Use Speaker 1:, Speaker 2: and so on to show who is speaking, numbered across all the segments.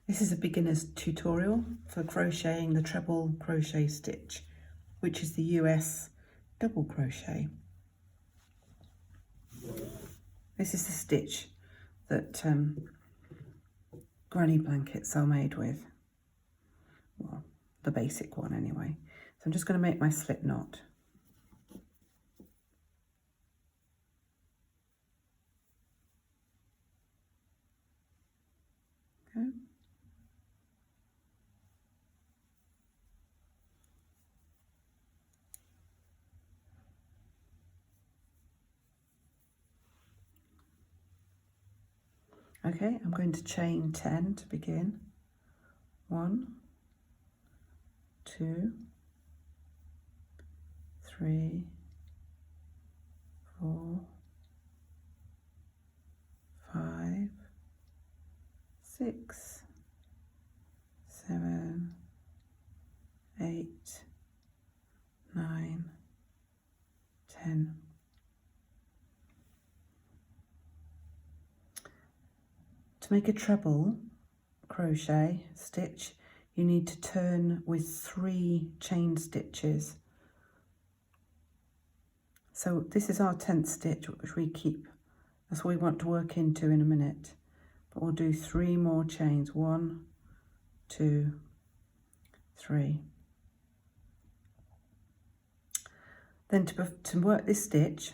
Speaker 1: This is a beginner's tutorial for crocheting the treble crochet stitch, which is the US double crochet. This is the stitch that granny blankets are made with. Well, the basic one anyway. So I'm just going to make my slip knot. Okay. Okay, I'm going to chain 10 to begin. 1, 2, 3, 4, 5, 6, 7, 8, 9, 10. To make a treble crochet stitch, you need to turn with 3 chain stitches. So this is our 10th stitch, which we keep. That's what we want to work into in a minute. But we'll do 3 more chains. 1, 2, 3. Then to work this stitch,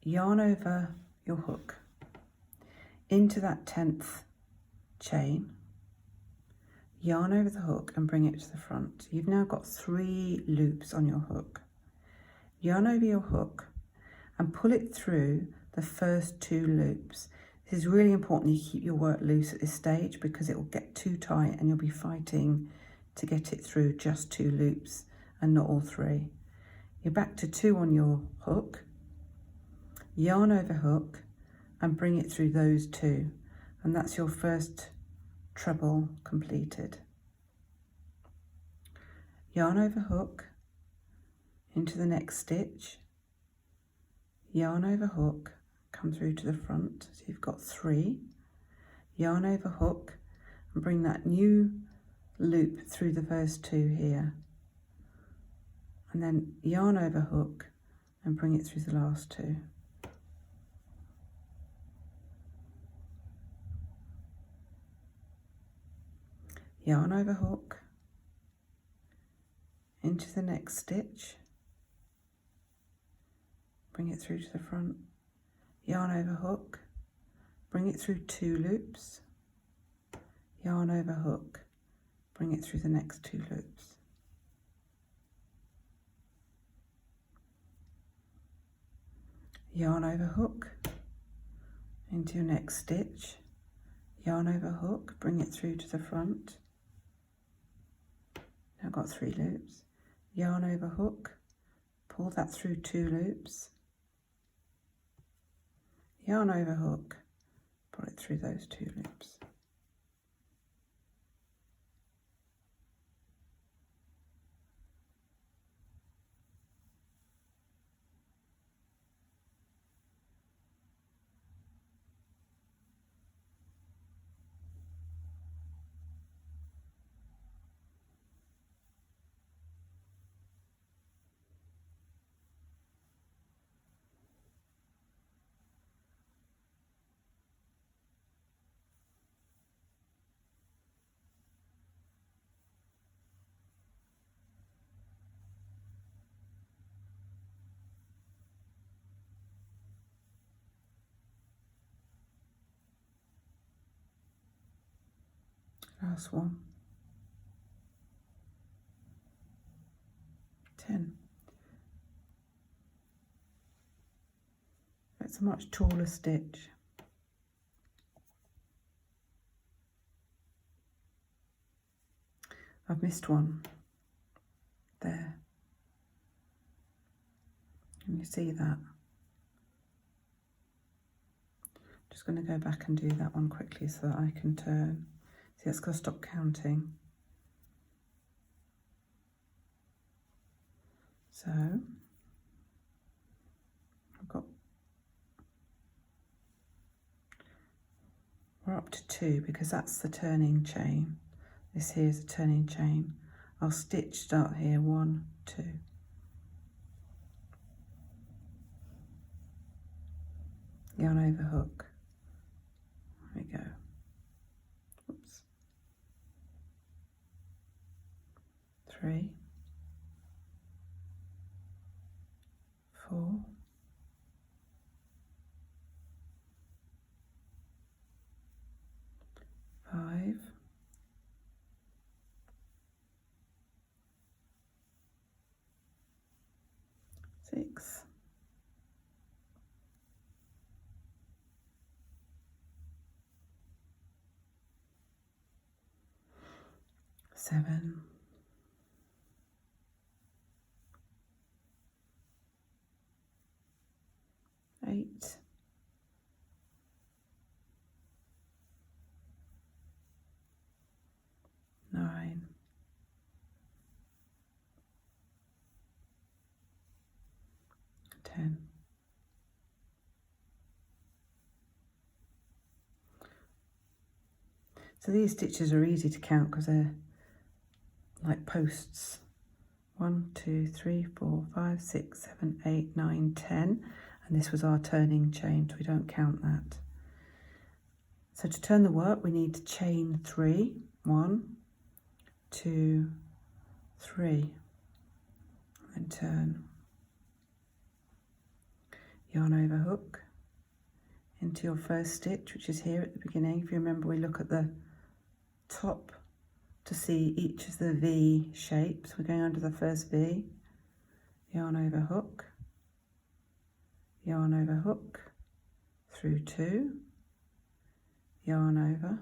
Speaker 1: yarn over your hook into that 10th chain, yarn over the hook and bring it to the front. You've now got 3 loops on your hook. Yarn over your hook and pull it through the first 2 loops. This is really important you keep your work loose at this stage because it will get too tight and you'll be fighting to get it through just 2 loops and not all 3. You're back to 2 on your hook, yarn over hook and bring it through those 2, and that's your first treble completed. Yarn over hook into the next stitch, yarn over hook, come through to the front, so you've got 3, yarn over hook and bring that new loop through the first 2 here, and then yarn over hook and bring it through the last 2. Yarn over hook into the next stitch, bring it through to the front, yarn over hook, bring it through 2 loops, yarn over hook, bring it through the next 2 loops. Yarn over hook into your next stitch, yarn over hook, bring it through to the front. Now I've got 3 loops, yarn over hook, pull that through 2 loops, yarn over hook, pull it through those 2 loops. Last one. 10. It's a much taller stitch. I've missed one there. Can you see that? Just going to go back and do that one quickly so that I can turn. See, it's got to stop counting. So I've got we're up to 2 because that's the turning chain. This here is a turning chain. I'll start here, 1, 2. Yarn over hook. There we go. Oops. 3, 4, 5, 6, 7, 8, 9, 10. So these stitches are easy to count because they're like posts. 1, 2, 3, 4, 5, 6, 7, 8, 9, 10. And this was our turning chain, so we don't count that. So to turn the work, we need to chain 3. 1, 2, 3. And turn. Yarn over hook into your first stitch, which is here at the beginning. If you remember, we look at the top to see each of the V shapes. We're going under the first V. Yarn over hook. Yarn over hook through 2. Yarn over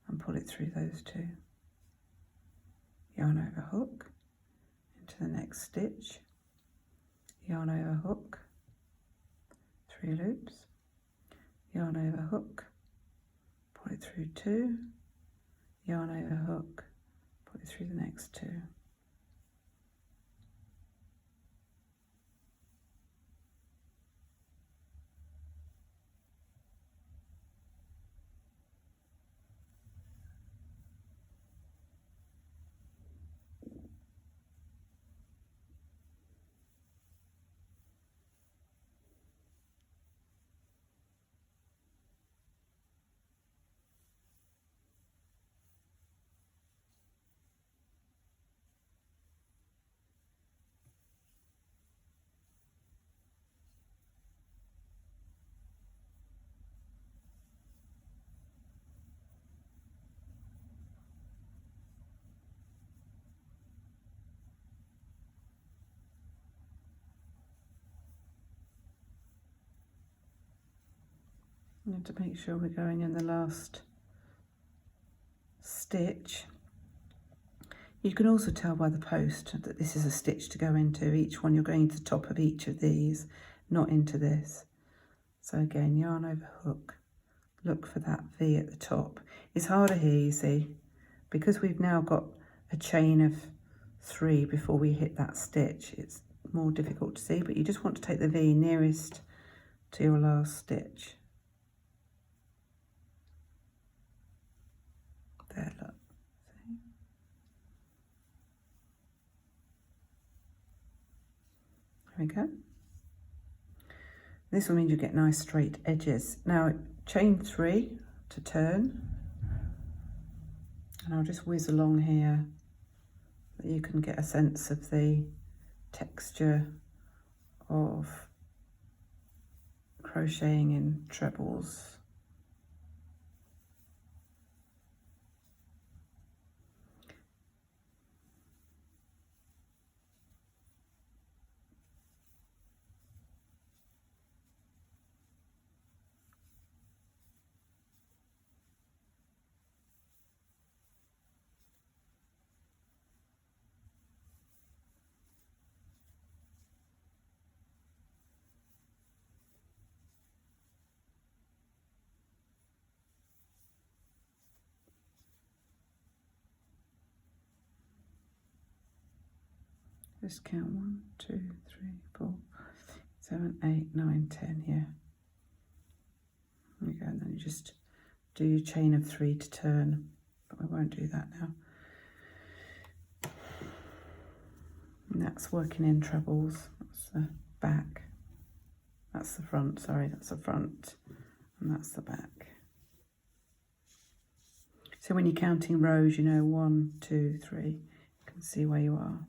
Speaker 1: and pull it through those 2. Yarn over hook into the next stitch. Yarn over hook, 3 loops. Yarn over hook, pull it through 2. Yarn over hook, pull it through the next 2. And to make sure we're going in the last stitch. You can also tell by the post that this is a stitch to go into. Each one you're going to the top of each of these, not into this. So again, yarn over hook, look for that V at the top. It's harder here, you see, because we've now got a chain of 3 before we hit that stitch. It's more difficult to see, but you just want to take the V nearest to your last stitch. There, look. See? There we go. This will mean you get nice straight edges. Now chain 3 to turn, and I'll just whiz along here that you can get a sense of the texture of crocheting in trebles. Just count 1, 2, 3, 4, 5, 6, 7, 8, 9, 10 here. There we go, and then you just do your chain of 3 to turn, but we won't do that now. And that's working in trebles. That's the back. That's the front, sorry, that's the front, and that's the back. So when you're counting rows, you know 1, 2, 3, you can see where you are.